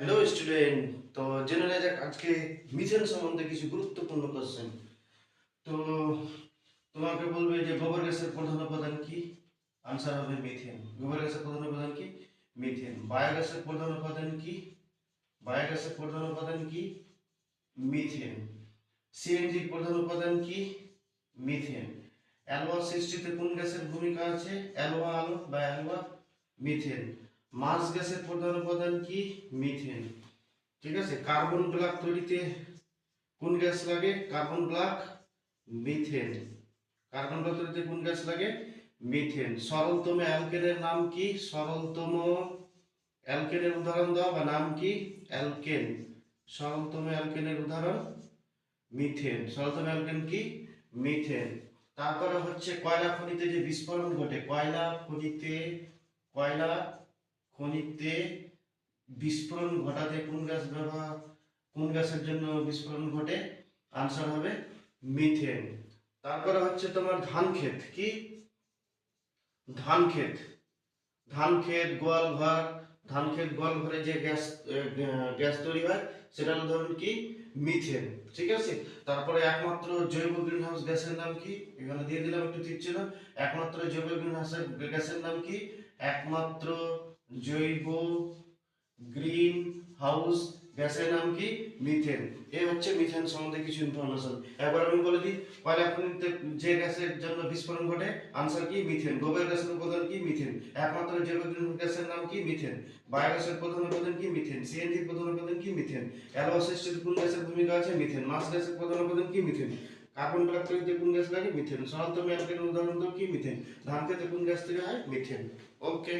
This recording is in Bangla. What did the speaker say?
হ্যালো স্টুডেন্ট, তো জেনে নেওয়া যাক আজকে মিথেন সম্বন্ধে কিছু গুরুত্বপূর্ণ কোশ্চেন। তো তোমাকে বলবে যে গোবর গ্যাসের প্রধান উপাদান কি? আনসার হবে মিথেন। গোবর গ্যাসের প্রধান উপাদান কি? মিথেন। বায়োগ্যাসের প্রধান উপাদান কি? বায়োগ্যাসের প্রধান উপাদান কি? মিথেন। সিএনজির প্রধান উপাদান কি? মিথেন। অ্যালোয়া সৃষ্টিতে কোন গ্যাসের ভূমিকা আছে? অ্যালোয়া আলো বা অ্যালোয়া। মিথেন। মাছ গ্যাসের প্রধান উপাদান কি? মিথেন। ঠিক আছে। কার্বন ব্ল্যাক তৈরিতে কোন গ্যাস লাগে? Carbon black. Methane. Carbon black তৈরিতে কোন গ্যাস লাগে? মিথেন। সরলতম অ্যালকেনের নাম কি? সরলতম অ্যালকেনের উদাহরণ দাও বা নাম কি? অ্যালকেন। সরলতম অ্যালকেনের উদাহরণ মিথেন। সরলতম অ্যালকেন কি? মিথেন। তারপরে হচ্ছে কয়লা খনিতে যে বিস্ফোরণ ঘটে, কয়লা খনিতে বিস্ফোরণ ঘটাতে কোন গ্যাসের জন্য বিস্ফোরণ ঘটে? আনসার হবে মিথেন। তারপরে হচ্ছে তোমার ধান ক্ষেত কি? ধান ক্ষেত ধান ক্ষেত গোয়াল ঘরে যে গ্যাস তৈরি হয় সেটার উদাহরণ কি? মিথেন। ঠিক আছে। তারপরে একমাত্র জৈব গ্রিনহাউস গ্যাসের নাম কি? এখানে দিয়ে দিলাম একটু তীর চিহ্ন। একমাত্র জৈব গ্রিনহাউস গ্যাসের নাম কি? একমাত্র জৈব গ্রিন হাউস গ্যাসের নাম কি? মিথেন। এই হচ্ছে মিথেন সম্বন্ধে কিছু ইনফরমেশন। একবার আমি বলে দিই, কয়লা খনিতে যে গ্যাসের জন্য বিস্ফোরণ ঘটে, আনসার কি? মিথেন। গোবর গ্যাসের উপাদান কি? মিথেন। একমাত্র জৈব গ্রিনহাউস গ্যাসের নাম কি? মিথেন। বায়োগ্যাসের প্রধান উপাদান কি? মিথেন। সিএনজির প্রধান উপাদান কি? মিথেন। অ্যালোয়া সৃষ্টিতে কোন গ্যাসের ভূমিকা আছে? মিথেন। মাছ গ্যাসের প্রধান উপাদান কি? মিথেন। কার্বন ব্ল্যাক তৈরিতে কোন গ্যাস লাগে? মিথেন। সনাতন অ্যালকেনের উদাহরণ কি? মিথেন। ধান খেতে কোন গ্যাস তৈরি হয়? মিথেন। ওকে।